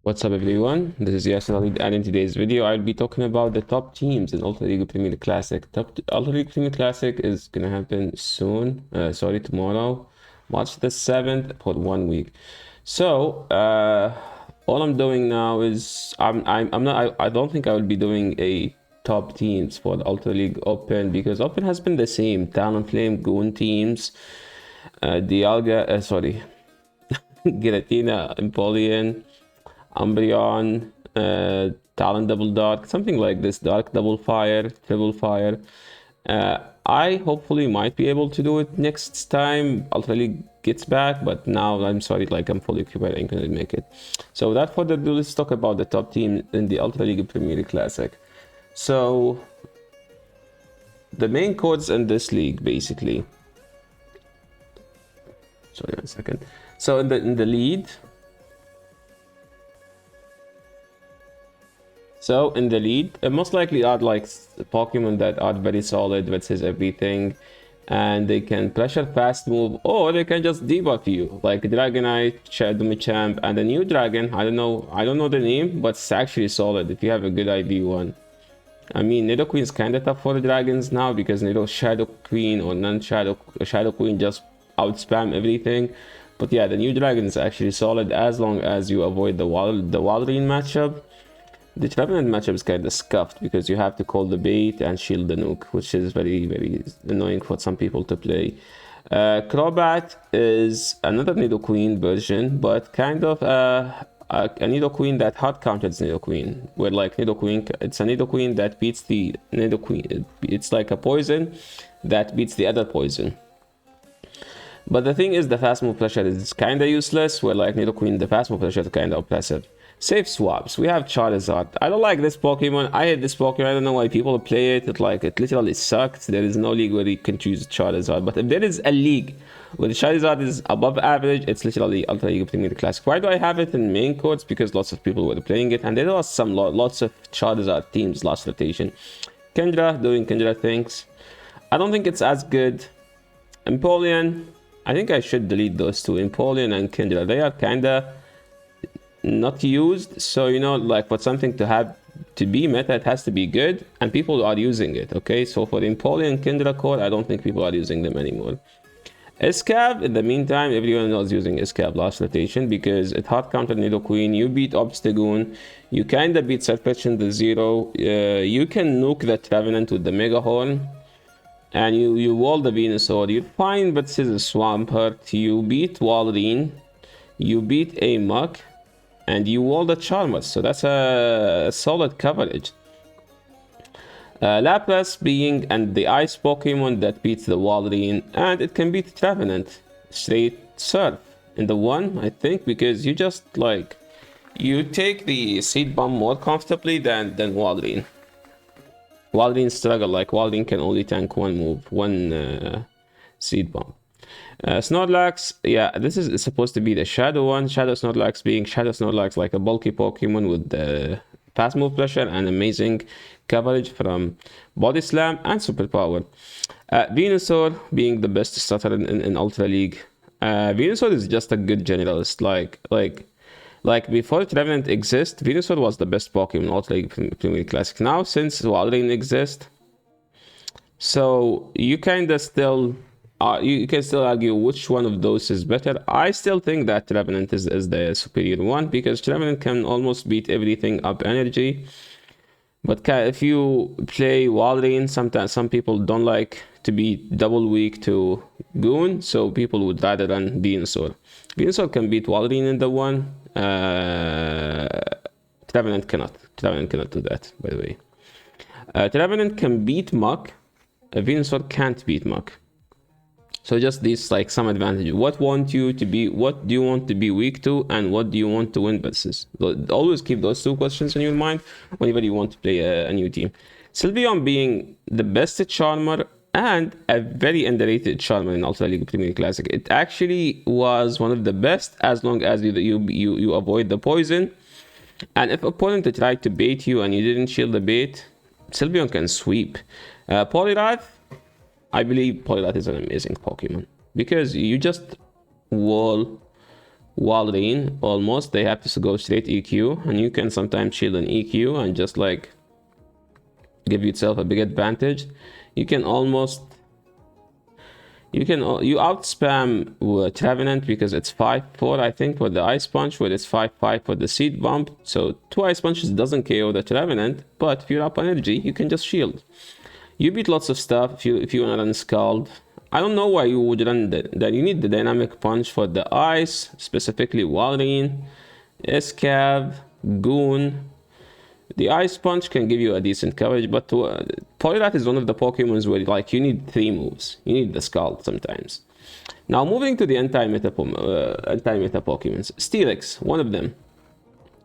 What's up everyone, this is Yasser Ali, and in today's video I'll be talking about the top teams in Ultra League Premier Classic. Ultra League Premier Classic is gonna happen soon, tomorrow, March the 7th, for 1 week. So all I'm doing now is I don't think I will be doing a top teams for the Ultra League Open, because Open has been the same: Talonflame, Goon teams, Dialga, Giratina, Empoleon, Umbreon, Talon Double Dark, something like this, Dark Double Fire, Triple Fire. I hopefully might be able to do it next time Ultra League gets back, but now I'm sorry, like I'm fully occupied, I couldn't make it. So without further ado, let's talk about the top team in the Ultra League Premier League Classic. So the main codes in this league, basically. Sorry, 1 second. So in the lead. So in the lead, most likely are like Pokemon that are very solid versus everything, and they can pressure fast move, or they can just debuff you, like Dragonite, Shadow Machamp, and a new dragon. I don't know the name, but it's actually solid if you have a good IV one. I mean, Nidoqueen is kind of tough for the dragons now because Shadow Queen or Shadow Queen just outspam everything. But yeah, the new dragon is actually solid as long as you avoid the Walrein matchup. The Trevenant matchup is kind of scuffed because you have to call the bait and shield the nuke, which is very, very annoying for some people to play. Crobat is another Nidoqueen version, but kind of a Nidoqueen that hard counters Nidoqueen. Where like Nidoqueen, it's a Nidoqueen that beats the Nidoqueen. It's like a poison that beats the other poison. But the thing is, the fast move pressure is kind of useless, where like Nidoqueen, the fast move pressure is kind of oppressive. Safe swaps. We have Charizard. I don't like this Pokemon. I hate this Pokemon. I don't know why people play it. It literally sucks. There is no league where you can choose Charizard. But if there is a league where Charizard is above average, it's literally Ultra League Premier Classic. Why do I have it in main codes? Because lots of people were playing it, and there was lots of Charizard teams last rotation. Kendra doing Kendra things. I don't think it's as good. Empoleon. I think I should delete those two, Empoleon and Kendra. They are kinda not used, so like for something to have to be meta, it has to be good, and people are using it. Okay, so for Empoleon and Kendra core, I don't think people are using them anymore. Escab, in the meantime, everyone was using Escab last rotation because it hard countered Nidoqueen. You beat Obstagoon, you kinda beat Surfetch in the zero, you can nuke the Trevenant with the Mega Horn, and you wall the Venusaur. You're fine, but this is a Swampert. You beat Walrein, you beat a Muck, and you wall the Charmers, so that's a solid coverage. Lapras being and the ice Pokemon that beats the Walrein, and it can beat Trevenant straight Surf in the one, I think, because you just like you take the Seed Bomb more comfortably than Walrein. Walrein struggle, like Walrein can only tank one Seed Bomb. Snorlax, yeah, this is supposed to be the Shadow one. Shadow Snorlax, like a bulky Pokemon with the fast move pressure and amazing coverage from Body Slam and Superpower. Venusaur being the best starter in Ultra League. Venusaur is just a good generalist. Like before Trevenant exists, Venusaur was the best Pokemon in Ultra League Premier Classic. Now, since Walrein exists, so you kind of still you can still argue which one of those is better. I still think that Trevenant is the superior one, because Trevenant can almost beat everything up energy. But if you play Walrein, sometimes some people don't like to be double weak to Goon, so people would rather run Venusaur. Venusaur can beat Walrein in the one. Trevenant cannot. Trevenant cannot do that, by the way. Trevenant can beat Muck. Venusaur can't beat Muck. So just these, like, some advantage. What do you want to be weak to, and what do you want to win versus? Always keep those two questions in your mind whenever you want to play a new team. Sylveon being the best Charmer and a very underrated Charmer in Ultra League Premier Classic. It actually was one of the best as long as you avoid the poison. And if opponent tried to bait you and you didn't shield the bait, Sylveon can sweep. Poliwrath, I believe Poliwrath is an amazing Pokemon because you just wall Walrein, almost. They have to go straight EQ, and you can sometimes shield an EQ and just like give yourself a big advantage. You can almost you out spam Trevenant because it's 5-4 I think for the Ice Punch, where it's 5-5 for the Seed Bump. So 2 Ice Punches doesn't KO the Trevenant, but if you're up on energy, you can just shield. You beat lots of stuff if you wanna run Scald. I don't know why you would run that. You need the Dynamic Punch for the Ice, specifically Walrein, Escav, Goon. The Ice Punch can give you a decent coverage, but Poliwrath is one of the Pokemons where like you need 3 moves. You need the Scald sometimes. Now moving to the anti-meta Pokemons. Steelix, one of them.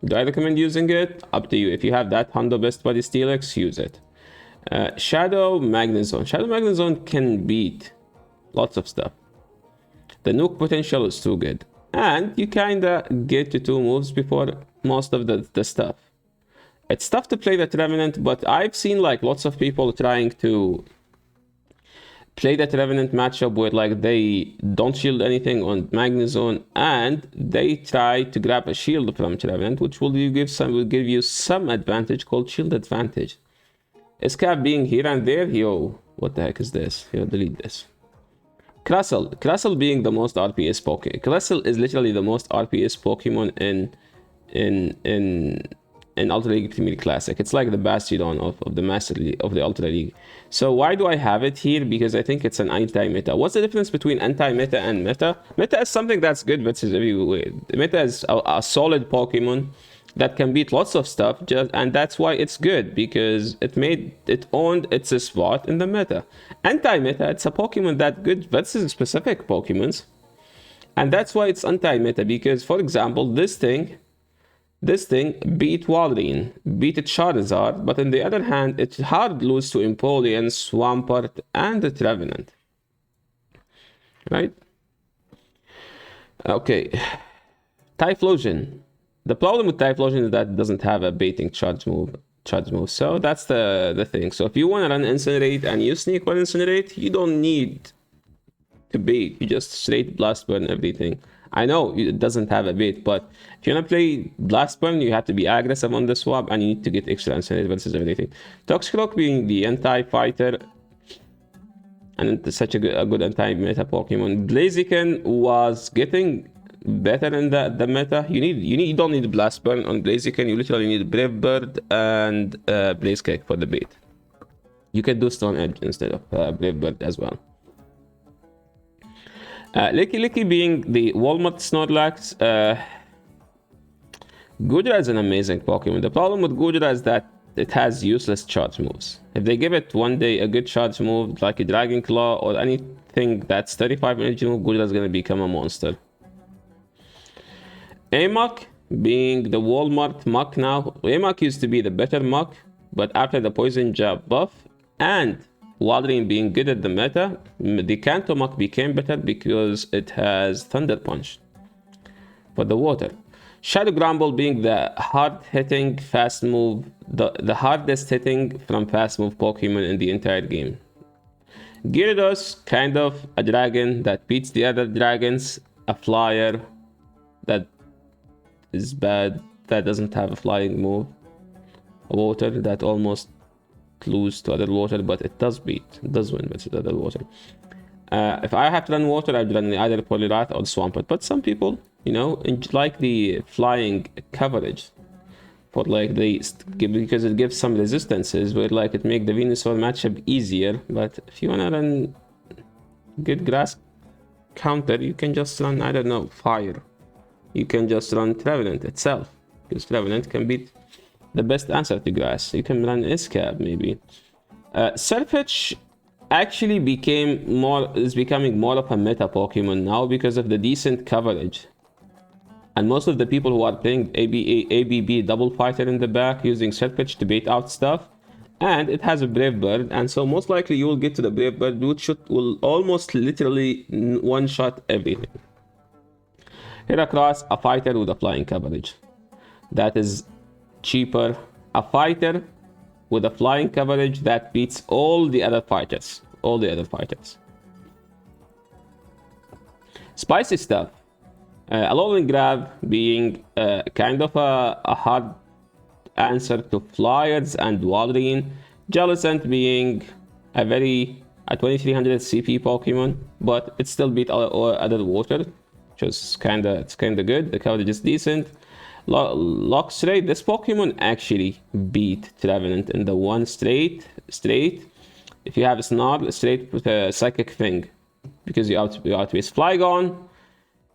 Do I recommend using it? Up to you. If you have that Hondo Best Buddy Steelix, use it. Shadow Magnezone. Shadow Magnezone can beat lots of stuff. The nuke potential is too good. And you kinda get to 2 moves before most of the stuff. It's tough to play the Trevenant, but I've seen like lots of people trying to play the Trevenant matchup where like they don't shield anything on Magnezone and they try to grab a shield from Trevenant, which will give you some advantage called shield advantage. Escape being here and there, yo, what the heck is this? Yo, delete this. Crustle being the most RPS Pokemon. Crustle is literally the most RPS Pokemon in Ultra League Premier Classic. It's like the bastion of the Master League, of the Ultra League. So why do I have it here? Because I think it's an anti-meta. What's the difference between anti-meta and meta? Meta is something that's good versus everywhere. Meta is a solid Pokemon that can beat lots of stuff, and that's why it's good, because it owned its spot in the meta. Anti-meta, it's a Pokemon that good versus specific Pokemons, and that's why it's anti-meta. Because for example, this thing beat Walrein, beat Charizard, but on the other hand, it's hard lose to Empoleon, Swampert, and the Trevenant. Right? Okay. Typhlosion. The problem with Typhlosion is that it doesn't have a baiting charge move. So that's the thing. So if you want to run Incinerate and you sneak one Incinerate, you don't need to bait. You just straight Blast Burn everything. I know it doesn't have a bait, but if you want to play Blast Burn, you have to be aggressive on the swap and you need to get extra Incinerate versus everything. Toxicroak being the anti-fighter and it's such a good anti-meta Pokemon. Blaziken was getting better in the meta. You don't need Blast Burn on Blaziken. You literally need Brave Bird and Blaze Kick for the bait. You can do Stone Edge instead of Brave Bird as well. Licky being the Walmart Snorlax. Goodra is an amazing Pokemon. The problem with Goodra is that it has useless charge moves. If they give it one day a good charge move like a Dragon Claw or anything that's 35 energy move, Goodra is going to become a monster. Amok being the Walmart Muck now. Amok used to be the better Muck, but after the Poison Jab buff and Walrein being good at the meta, the Kanto Muck became better because it has Thunder Punch for the water. Shadow Grumble being the hard-hitting fast move, the hardest hitting from fast move Pokemon in the entire game. Gyarados, kind of a dragon that beats the other dragons, a flyer that is bad, that doesn't have a flying move, a water that almost lose to other water, but it does win versus other water. If I have to run water, I'd run either Poliwrath or Swampert, but some people, you know, like the flying coverage for like because it gives some resistances where like it make the Venusaur matchup easier. But if you wanna run good grass counter, you can just run, I don't know, fire. You can just run Trevenant itself, because Trevenant can beat the best answer to grass. You can run Escab maybe. Surfetch actually is becoming more of a meta Pokemon now because of the decent coverage. And most of the people who are playing ABB double fighter in the back using Surfetch to bait out stuff. And it has a Brave Bird, and so most likely you will get to the Brave Bird, which will almost literally one-shot everything. Heracross, a fighter with a flying coverage. That is cheaper. A fighter with a flying coverage that beats all the other fighters. Spicy stuff. Alolan Grab being kind of a hard answer to Flyers and Walrein. Jellicent being a 2300 CP Pokemon, but it still beat other water, which is kinda good. The coverage is decent. Luxray, this Pokemon actually beat Trevenant in the one straight. If you have a Snarl, straight with a Psychic Thing, because you outpace Flygon.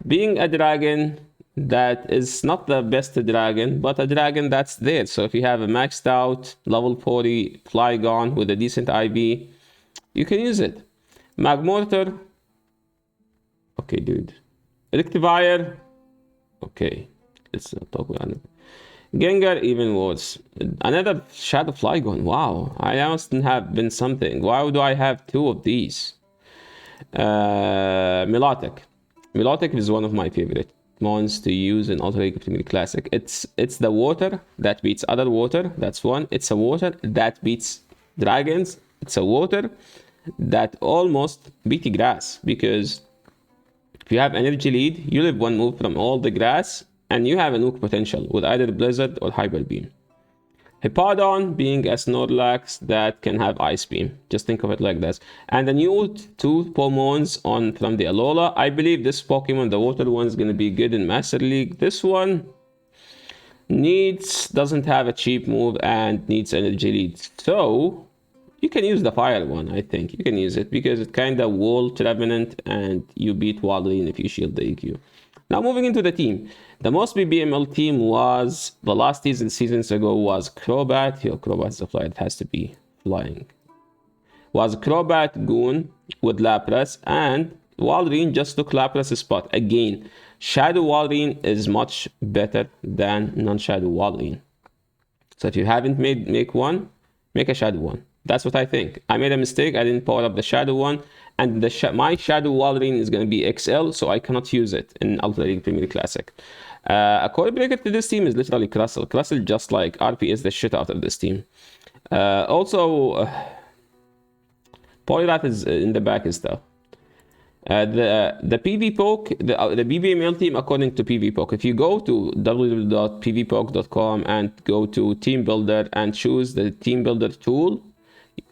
Being a dragon that is not the best dragon, but a dragon that's there. So if you have a maxed out level 40 Flygon with a decent IB, you can use it. Magmortar. Okay, dude. Electivire. Okay. Let's not talk about it. Gengar, even worse. Another Shadow Flygon. Wow. I must have been something. Why do I have two of these? Milotic. Milotic is one of my favorite mons to use in Ultra League Premier Classic. It's the water that beats other water. That's one. It's a water that beats dragons. It's a water that almost beat grass, because if you have energy lead, you live one move from all the grass, and you have a nuke potential with either Blizzard or Hyper Beam. Hippowdon being a Snorlax that can have Ice Beam. Just think of it like this. And the new two Pokemons from the Alola. I believe this Pokemon, the water one, is going to be good in Master League. This one doesn't have a cheap move and needs energy lead. So you can use the fire one, I think. You can use it because it kind of wall Trevenant and you beat Walrein if you shield the EQ. Now moving into the team. The most BBML team was, the last seasons ago, was Crobat. Yo, Crobat is a flyer, it has to be flying. Was Crobat Goon with Lapras, and Walrein just took Lapras' spot. Again, Shadow Walrein is much better than non-Shadow Walrein. So if you haven't make one, make a Shadow one. That's what I think. I made a mistake. I didn't power up the Shadow one, and my Shadow Walrein is going to be XL, so I cannot use it in Ultra League Premier Classic. A core breaker to this team is literally Crustle. Crustle just like RPS the shit out of this team. Also, Poliwrath is in the back is tough. The PvPoke, the BBML team according to PvPoke. If you go to www.pvpoke.com and go to Team Builder and choose the Team Builder tool,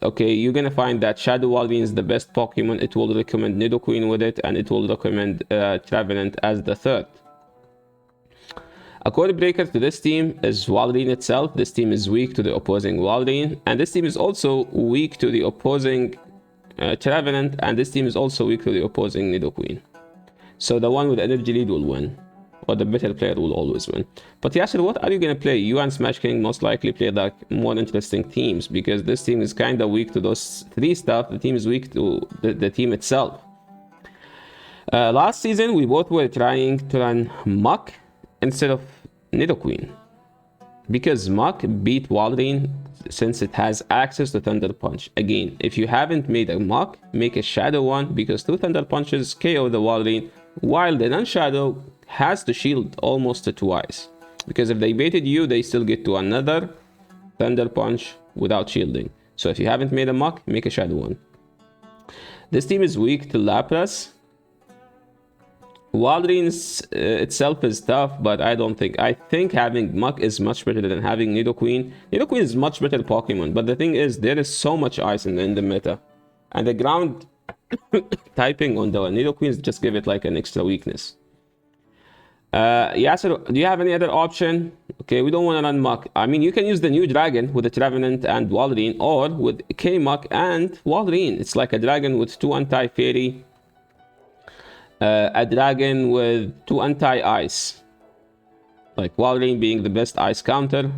okay, you're gonna find that Shadow Walrein is the best Pokemon. It will recommend Nidoqueen with it, and it will recommend Trevenant as the third. A code breaker to this team is Walrein itself. This team is weak to the opposing Walrein, and this team is also weak to the opposing Trevenant, and this team is also weak to the opposing Nidoqueen. So the one with energy lead will win, or the better player will always win. But Yasser, what are you gonna play? You and Smash King most likely play like more interesting teams, because this team is kind of weak to those three stuff. The team is weak to the team itself. Last season, we both were trying to run Muck instead of Nidoqueen, because Muck beat Walrein since it has access to Thunder Punch. Again, if you haven't made a Muck, make a Shadow one, because two Thunder Punches KO the Walrein, while the non-Shadow has to shield almost twice, because if they baited you, they still get to another Thunder Punch without shielding. So if you haven't made a Muck, make a Shadow one. This team is weak to Lapras. Walrein itself is tough, but I think having Muck is much better than having Nidoqueen. Nidoqueen is much better Pokemon, but the thing is, there is so much ice in the meta, and the ground typing on the Nidoqueen just give it like an extra weakness. Yasser, do you have any other option? Okay, we don't want to run Muck. I mean, you can use the new dragon with the Trevenant and Walrein, or with K-Muck and Walrein. It's like a dragon with two anti-fairy, a dragon with two anti-ice, like Walrein being the best ice counter,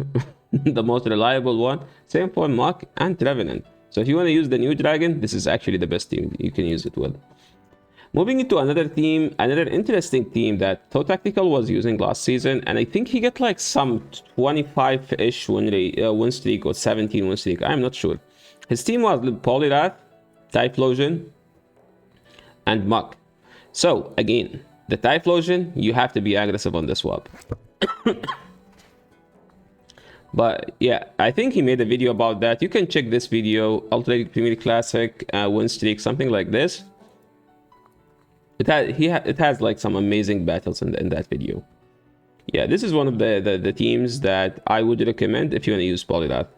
the most reliable one. Same for Muck and Trevenant. So if you want to use the new dragon, this is actually the best team you can use it with. Moving into another team, another interesting team that Toe Tactical was using last season, and I think he got like some 25-ish win streak or 17 win streak. I'm not sure. His team was Poliwrath, Typhlosion, and Muck. So again, the Typhlosion, you have to be aggressive on the swap. But yeah, I think he made a video about that. You can check this video, Ultra League Premier Classic win streak, something like this. it has like some amazing battles in that video. Yeah, this is one of the teams that I would recommend if you want to use Polyrath.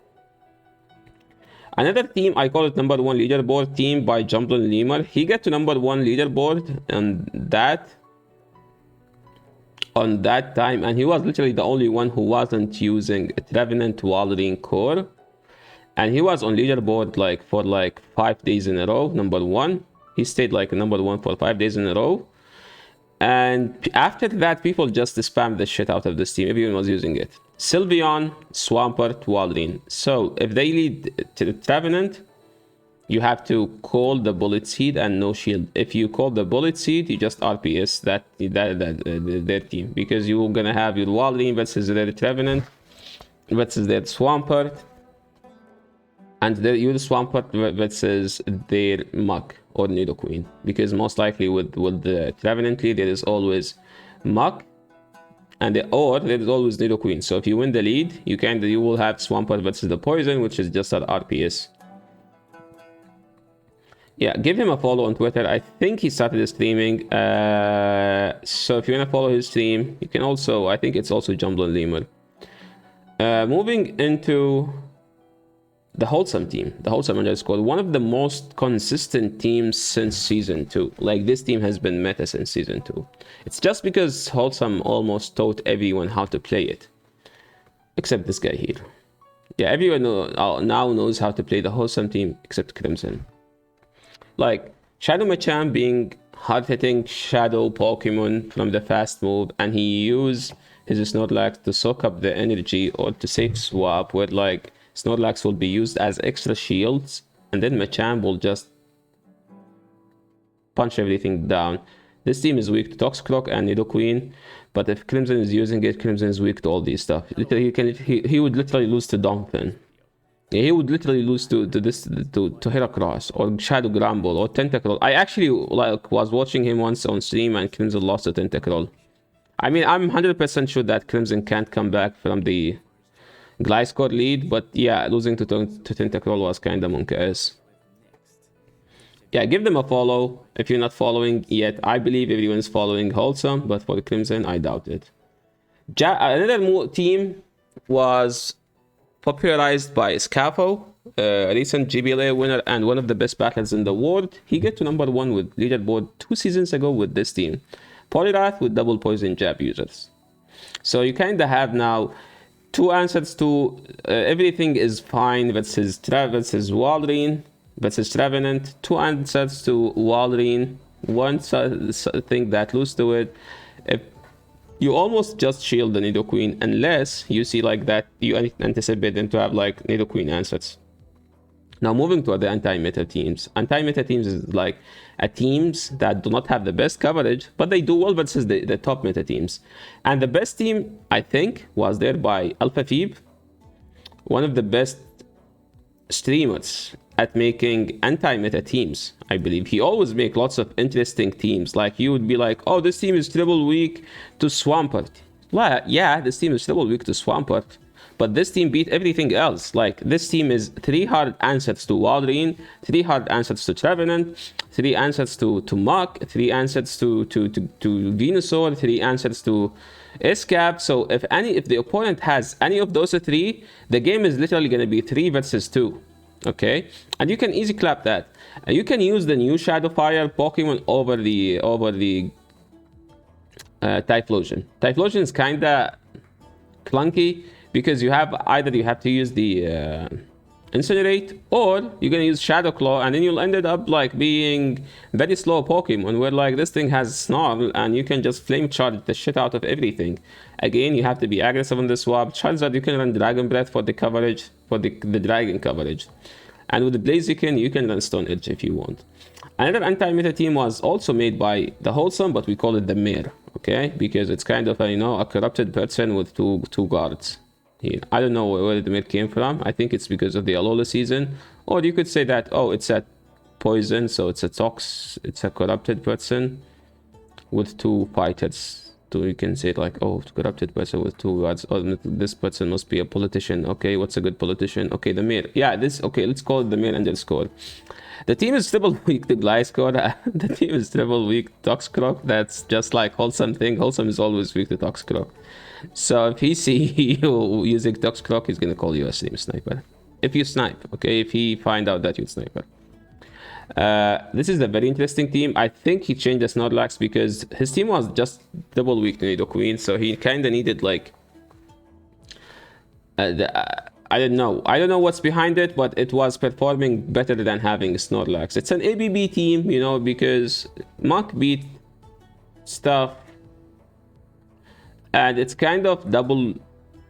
Another team, I call it number 1 leaderboard team by Jumblen Lemur. He got to number 1 leaderboard on that time, and he was literally the only one who wasn't using Trevenant Walrine core, and he was on leaderboard like for like 5 days in a row, number 1. He stayed like number 1 for 5 days in a row, and after that people just spammed the shit out of this team. Everyone was using it. Sylveon, Swampert, Walrine. So if they lead to Trevenant, you have to call the Bullet Seed and no shield. If you call the Bullet Seed, you just RPS their team, because you're gonna have your Walrine versus their Trevenant versus their Swampert, and your Swampert versus their Muk or Nidoqueen, because most likely with the Trevenant lead there is always Muk, or there is always Nidoqueen. So if you win the lead, you will have Swampert versus the Poison, which is just an RPS. Yeah, give him a follow on Twitter. I think he started streaming. So if you want to follow his stream, you can also, I think it's also Jumblen Lemur. Moving into the Wholesome team, the Wholesome underscore, one of the most consistent teams since season 2. Like, this team has been meta since season 2. It's just because Wholesome almost taught everyone how to play it, except this guy here. Yeah, everyone now knows how to play the Wholesome team except Crimson. Like, Shadow Machamp being hard-hitting shadow Pokemon from the fast move, and he used his Snorlax to soak up the energy or to safe swap, where like Snorlax will be used as extra shields, and then Machamp will just punch everything down. This team is weak to Toxicroak and Nidoqueen, but if Crimson is using it, Crimson is weak to all these stuff. Literally, he would literally lose to Donphin. He would literally lose to Heracross or Shadow Gramble or Tentacruel. I actually was watching him once on stream, and Crimson lost to Tentacruel. I mean, I'm 100% sure that Crimson can't come back from the Gliscor lead, but yeah, losing to Tentacruel was kinda monk-ass. Yeah, give them a follow if you're not following yet. I believe everyone's following Wholesome, but for Crimson, I doubt it. Another team was popularized by Scafo, a recent GBLA winner and one of the best battlers in the world. He got to number 1 with leaderboard 2 seasons ago with this team. Polyrath with double poison jab users. So you kind of have now 2 answers to everything is fine versus Walrine versus Trevenant. 2 answers to Walrine. 1 thing that lose to it. If you almost just shield the Nidoqueen unless you see like that you anticipate them to have like Nidoqueen answers. Now moving to the anti-meta teams. Anti-meta teams is like teams that do not have the best coverage, but they do well versus the top meta teams. And the best team, I think, was there by Alpha Phoebe, one of the best streamers at making anti-meta teams. I believe he always make lots of interesting teams. Like, you would be like, oh, this team is triple weak to Swampert. Well, yeah, this team is triple weak to Swampert, but this team beat everything else. Like, this team is 3 hard answers to Walrine, 3 hard answers to Trevenant, 3 answers to Muk, 3 answers to Venusaur, 3 answers to Escap. So if the opponent has any of those 3, the game is literally going to be 3 versus 2. Okay, and you can easy clap that. And you can use the new Shadow Fire Pokemon over the Typhlosion. Typhlosion is kinda clunky because you have to use the Incinerate, or you're gonna use Shadow Claw, and then you'll end up like being very slow Pokemon, where like this thing has Snarl and you can just flame charge the shit out of everything. Again, you have to be aggressive on the swap. Charizard, you can run Dragon Breath for the coverage, for the dragon coverage, and with the Blaziken you can run Stone Edge if you want. Another anti-meta team was also made by the Wholesome, but we call it the Mare, okay, because it's kind of a corrupted person with two guards. Here. I don't know where the mid came from. I think it's because of the Alola season, or you could say that, oh, it's a poison, so it's a corrupted person with 2 fighters. So you can say it like, oh, corrupted person with 2 guards. Oh, this person must be a politician. Okay, what's a good politician? Okay, the mayor. Yeah, okay, let's call it the mayor underscore. The team is triple weak to Gliscor. The team is triple weak to Toxicroak. That's just like Wholesome thing. Wholesome is always weak to Toxicroak. So if he see you using Toxicroak, he's gonna call you a stream sniper. If you snipe, okay? If he find out that you're sniper. This is a very interesting team. I think he changed the Snorlax because his team was just double weak to Nidoqueen, so he kind of needed like I don't know what's behind it, but it was performing better than having Snorlax. It's an ABB team, you know, because Mach beat stuff, and it's kind of double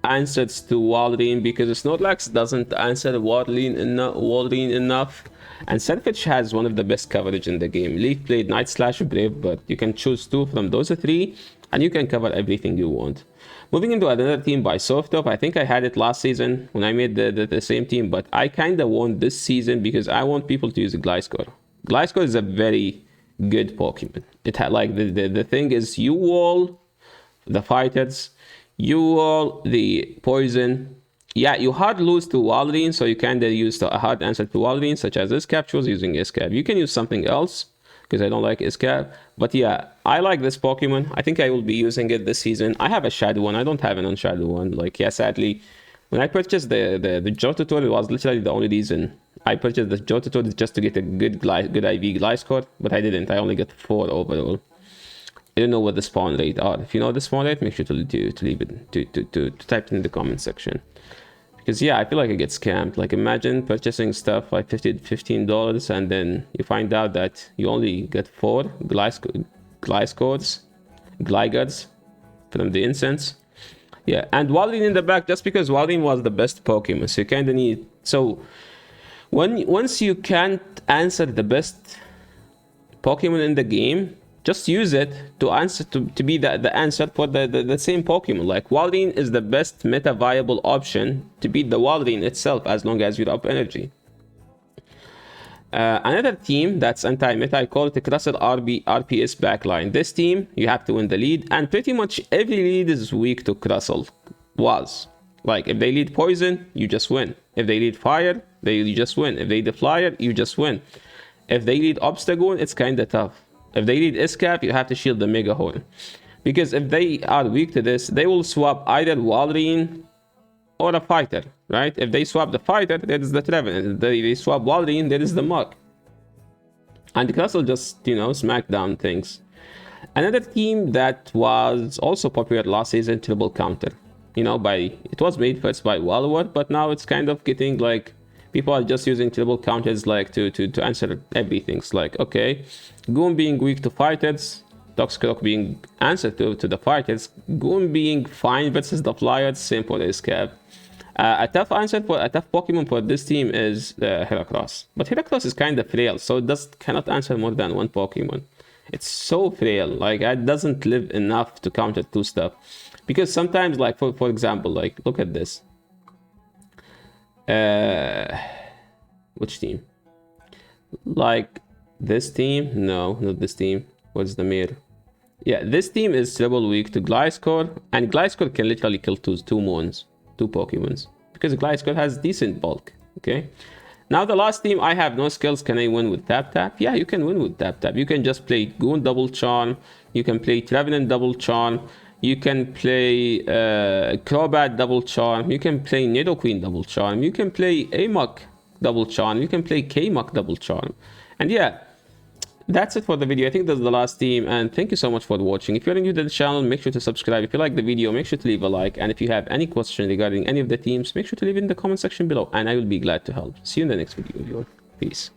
answers to Walrein because Snorlax doesn't answer Walrein enough. And Selfish has one of the best coverage in the game. Leaf played Night Slash Brave, but you can choose 2 from those 3, and you can cover everything you want. Moving into another team by Softop, I think I had it last season when I made the same team, but I kind of want this season because I want people to use Gliscor. Gliscor is a very good Pokemon. It had like the thing is you wall the fighters, you wall the poison. Yeah, you hard lose to Walrein, so you kind of use a hard answer to Walrein, such as Escap. Chose using Escap. You can use something else because I don't like Escap. But yeah, I like this Pokemon. I think I will be using it this season. I have a Shadow one. I don't have an Unshadow one. Like, yeah, sadly, when I purchased the Johto, it was literally the only reason I purchased the Johto just to get a good IV Gliscor, but I didn't. I only got 4 overall. I don't know what the spawn rate are. If you know the spawn rate, make sure to leave it to type it in the comment section. Because yeah, I feel like I get scammed. Like imagine purchasing stuff like $15 and then you find out that you only get 4 Gliscors from the incense. Yeah, and Walrein in the back just because Walrein was the best Pokemon. So you kind of need... So once you can't answer the best Pokemon in the game, just use it to answer to be the answer for the same Pokemon. Like Walrein is the best meta viable option to beat the Walrein itself as long as you're up energy. Another team that's anti-meta, I call it the Crustle RPS backline. This team, you have to win the lead, and pretty much every lead is weak to Crustle. Like if they lead poison, you just win. If they lead fire, you just win. If they lead flyer, you just win. If they lead obstacle, it's kind of tough. If they need Escap, you have to shield the Mega Horn. Because if they are weak to this, they will swap either Walrein or a fighter, right? If they swap the fighter, there is the Trevenant. If they swap Walrein, there is the Muk. And the Crustle just, you know, smack down things. Another team that was also popular last season, Triple Counter. You know, it was made first by Walwart, but now it's kind of getting like... People are just using triple counters like to answer everything. It's like, okay, Goon being weak to fighters, Toxicroak being answer to the fighters, Goon being fine versus the flyers, same for the Escap. A tough Pokemon for this team is Heracross. But Heracross is kind of frail, so it cannot answer more than 1 Pokemon. It's so frail, like it doesn't live enough to counter 2 stuff. Because sometimes, like for example, like look at this. Which team? Like this team? No, not this team. What's the mirror? Yeah, this team is triple weak to Gliscor, and Gliscor can literally kill two Pokemons because Gliscor has decent bulk. Okay. Now the last team, I have no skills. Can I win with Tap Tap? Yeah, you can win with Tap Tap. You can just play Goon double charm. You can play Trevenant double charm. You can play Crobat double charm. You can play Nidoqueen double charm. You can play Amok double charm. You can play K-Muk double charm. And yeah, that's it for the video. I think that's the last team. And thank you so much for watching. If you're new to the channel, make sure to subscribe. If you like the video, make sure to leave a like. And if you have any question regarding any of the teams, make sure to leave it in the comment section below. And I will be glad to help. See you in the next video. Peace.